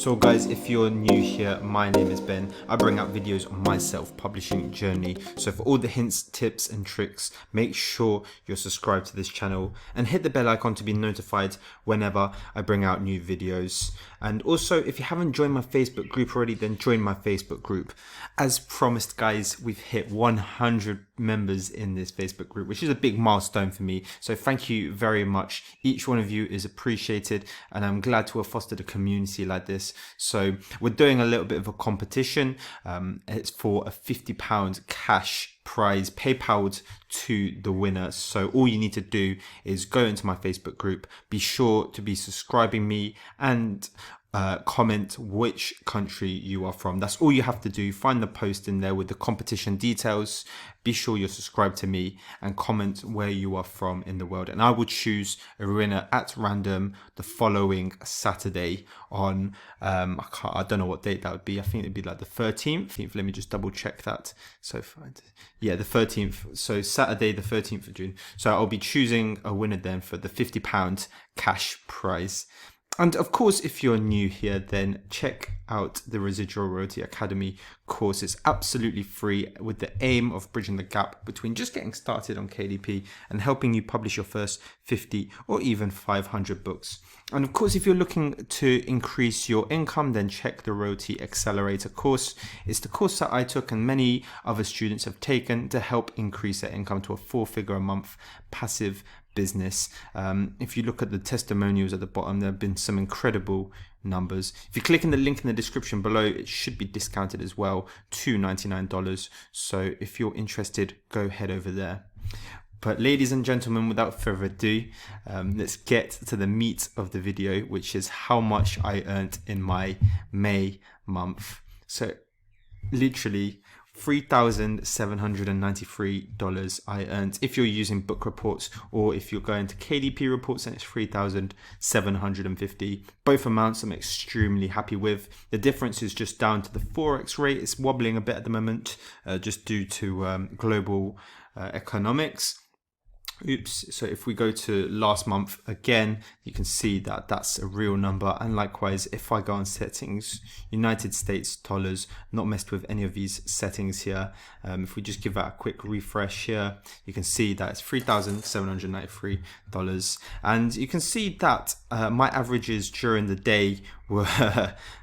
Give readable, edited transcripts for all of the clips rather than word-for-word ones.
So guys, if you're new here, my name is Ben. I bring out videos on my self-publishing journey. So for all the hints, tips and tricks, make sure you're subscribed to this channel and hit the bell icon to be notified whenever I bring out new videos. And also, if you haven't joined my Facebook group already, then join my Facebook group. As promised guys, we've hit 100 members in this Facebook group, which is a big milestone for me. So thank you very much. Each one of you is appreciated and I'm glad to have fostered a community like this. So we're doing a little bit of a competition. It's for a £50 cash prize PayPal'd to the winner. So all you need to do is go into my Facebook group, be sure to be subscribing me and comment which country you are from. That's all you have to do. Find the post in there with the competition details. Be sure you're subscribed to me and comment where you are from in the world. And I will choose a winner at random the following Saturday on, I don't know what date that would be. I think it'd be like the 13th. Let me just double check that. So yeah, the 13th. So Saturday, the 13th of June. So I'll be choosing a winner then for the £50 cash prize. And of course, if you're new here, then check out the Residual Royalty Academy course. It's absolutely free with the aim of bridging the gap between just getting started on KDP and helping you publish your first 50 or even 500 books. And of course, if you're looking to increase your income, then check the Royalty Accelerator course. It's the course that I took and many other students have taken to help increase their income to a 4-figure a month passive business. If you look at the testimonials at the bottom, there have been some incredible numbers. If you click in the link in the description below, it should be discounted as well to $99. So if you're interested, go head over there. But ladies and gentlemen, without further ado, let's get to the meat of the video, which is how much I earned in my May month. So literally $3,793 I earned. If you're using book reports or if you're going to KDP reports, then it's $3,750. Both amounts I'm extremely happy with. The difference is just down to the Forex rate. It's wobbling a bit at the moment just due to global economics. Oops. So if we go to last month again, you can see that that's a real number. And likewise, if I go on settings, United States dollars, not messed with any of these settings here. If we just give that a quick refresh here, you can see that it's $3,793. And you can see that my averages during the day were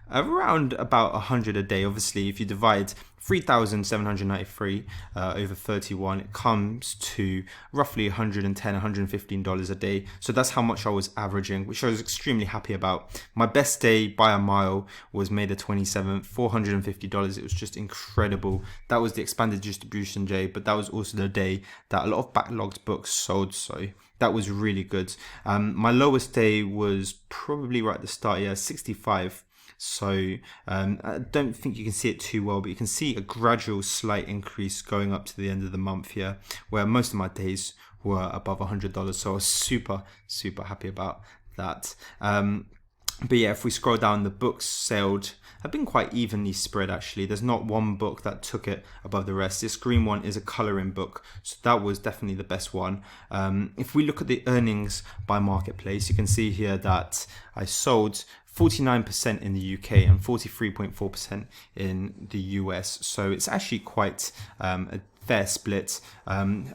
around about 100 a day. Obviously, if you divide 3,793 over 31, it comes to roughly $110, $115 a day. So that's how much I was averaging, which I was extremely happy about. My best day by a mile was May the 27th, $450. It was just incredible. That was the expanded distribution day, but that was also the day that a lot of backlogged books sold. So that was really good. My lowest day was probably right at the start, yeah, 65. So I don't think you can see it too well, but you can see a gradual slight increase going up to the end of the month here, where most of my days were above $100. So I was super happy about that. But yeah, if we scroll down, the books sold have been quite evenly spread actually. There's not one book that took it above the rest. This green one is a coloring book, so that was definitely the best one. If we look at the earnings by marketplace, you can see here that I sold 49% in the UK and 43.4% in the US. So it's actually quite a fair split.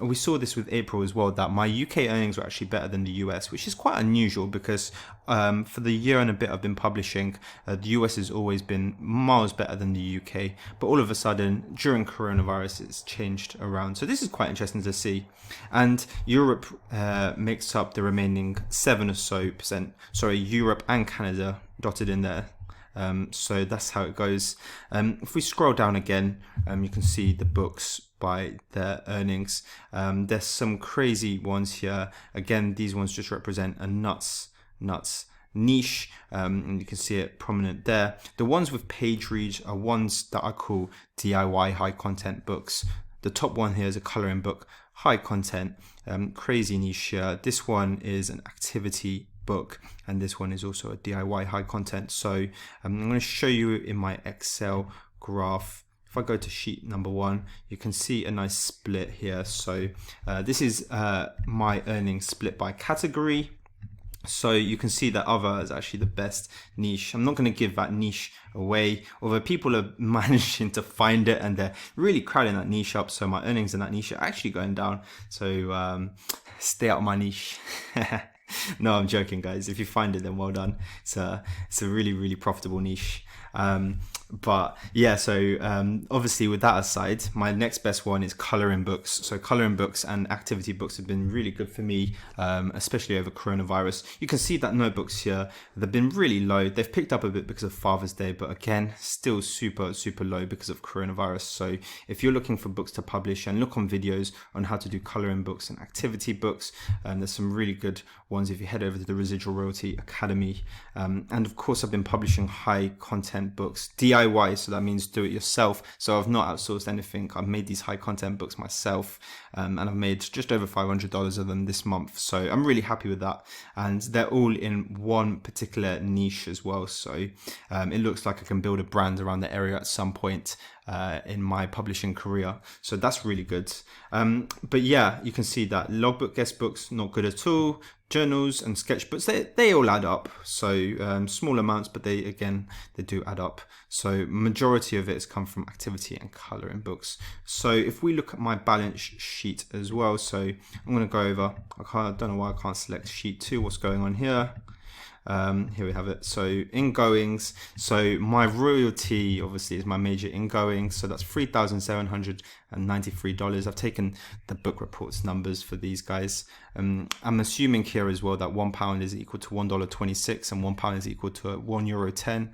We saw this with April as well, that my UK earnings were actually better than the US, which is quite unusual because for the year and a bit I've been publishing, the US has always been miles better than the UK, but all of a sudden during coronavirus it's changed around. So this is quite interesting to see. And Europe makes up the remaining 7 or so percent. Sorry, Europe and Canada dotted in there. So that's how it goes. If we scroll down again, you can see the books by their earnings. There's some crazy ones here. Again, these ones just represent a nuts niche, and you can see it prominent there. The ones with page reads are ones that I call DIY high content books. The top one here is a coloring book, high content, crazy niche here. This one is an activity book, and this one is also a DIY high content. So I'm going to show you in my Excel graph. If I go to sheet number 1, you can see a nice split here. So this is my earnings split by category. So you can see that other is actually the best niche. I'm not going to give that niche away, although people are managing to find it and they're really crowding that niche up. So my earnings in that niche are actually going down. So stay out of my niche. No, I'm joking, guys. If you find it, then well done. It's a really, really profitable niche. But yeah, so obviously with that aside, my next best one is coloring books. So coloring books and activity books have been really good for me, especially over coronavirus. You can see that notebooks here, they've been really low. They've picked up a bit because of Father's Day, but again, still super, super low because of coronavirus. So if you're looking for books to publish, and look on videos on how to do coloring books and activity books, there's some really good ones if you head over to the Residual Royalty Academy. And of course, I've been publishing high content books, DIY, so that means do it yourself. So I've not outsourced anything. I've made these high content books myself, and I've made just over $500 of them this month. So I'm really happy with that. And they're all in one particular niche as well. So it looks like I can build a brand around the area at some point in my publishing career. So that's really good. But yeah, you can see that logbook, guest books, not good at all. Journals and sketchbooks, they all add up. So small amounts, but they do add up. So majority of it has come from activity and coloring books. So if we look at my balance sheet as well, so I'm going to go over, I don't know why I can't select sheet 2, what's going on here. Here we have it. So ingoings, so my royalty obviously is my major ingoing, so that's $3,793. I've taken the book reports numbers for these guys. I'm assuming here as well that £1 is equal to $1.26 and £1 is equal to €1.10.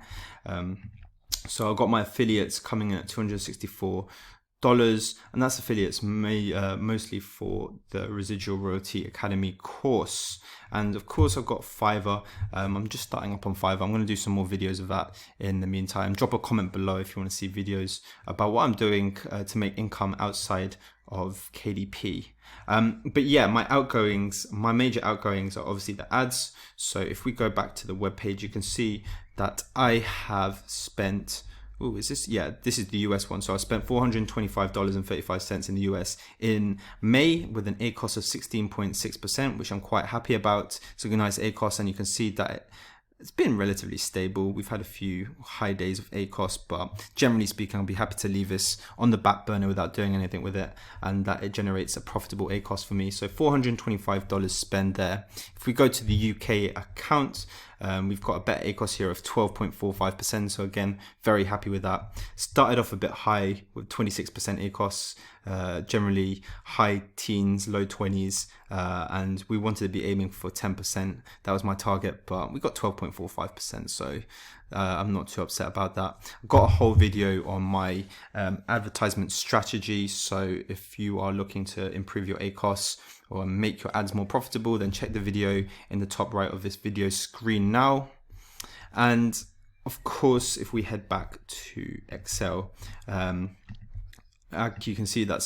So I've got my affiliates coming in at $264, and that's affiliates mostly for the Residual Royalty Academy course. And of course I've got Fiverr. I'm just starting up on Fiverr. I'm going to do some more videos of that in the meantime. Drop a comment below if you want to see videos about what I'm doing to make income outside of KDP. But yeah, my major outgoings are obviously the ads. So if we go back to the webpage, you can see that I have spent, this is the US one. So I spent $425.35 in the US in May with an ACOS of 16.6%, which I'm quite happy about. It's a nice ACOS, and you can see that it's been relatively stable. We've had a few high days of ACOS, but generally speaking, I'll be happy to leave this on the back burner without doing anything with it, and that it generates a profitable ACOS for me. So $425 spend there. If we go to the UK account, we've got a better ACOS here of 12.45%. So again, very happy with that. Started off a bit high with 26% ACOS, generally high teens, low 20s, and we wanted to be aiming for 10%. That was my target, but we got 12.45%. So I'm not too upset about that. I've got a whole video on my advertisement strategy. So if you are looking to improve your ACOS or make your ads more profitable, then check the video in the top right of this video screen now. And of course, if we head back to Excel, you can see that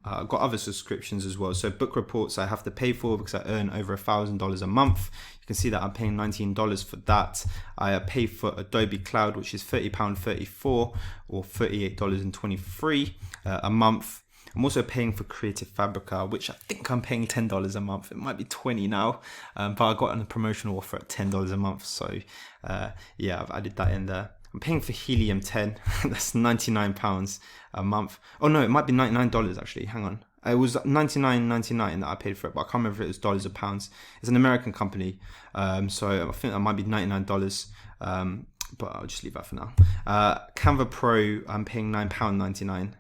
I've got other subscriptions as well. So book reports I have to pay for because I earn over $1,000 a month. You can see that I'm paying $19 for that. I pay for Adobe Cloud, which is £30.34 or $38.23 a month. I'm also paying for Creative Fabrica, which I think I'm paying $10 a month. It might be $20 now, but I got on a promotional offer at $10 a month. So yeah, I've added that in there. I'm paying for Helium 10. That's £99 a month. Oh no, it might be $99 actually. Hang on. It was $99.99 that I paid for it, but I can't remember if it was dollars or pounds. It's an American company, so I think that might be $99. But I'll just leave that for now. Canva Pro, I'm paying £9.99.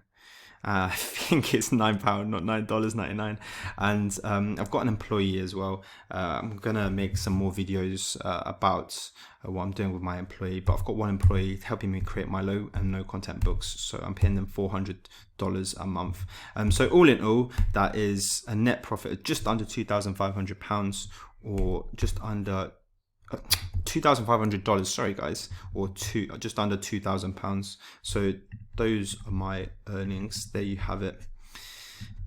I think it's £9, not $9.99. And I've got an employee as well. I'm gonna make some more videos about what I'm doing with my employee, but I've got one employee helping me create my low and no content books, so I'm paying them $400 a month. So all in all, that is a net profit of just under £2,500, or just under $2,500, sorry guys, or just under £2,000. So those are my earnings. There you have it.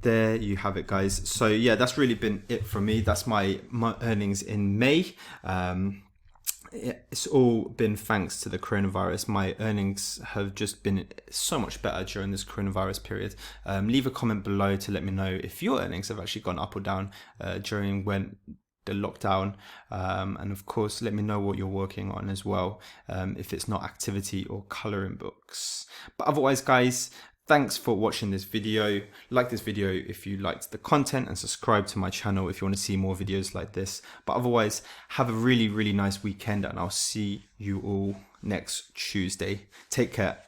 There you have it, guys. So yeah, that's really been it from me. That's my earnings in May. It's all been thanks to the coronavirus. My earnings have just been so much better during this coronavirus period. Leave a comment below to let me know if your earnings have actually gone up or down during when lockdown, and of course let me know what you're working on as well, if it's not activity or coloring books. But otherwise, guys, thanks for watching this video. Like this video if you liked the content, and subscribe to my channel if you want to see more videos like this. But otherwise, have a really nice weekend, and I'll see you all next Tuesday. Take care.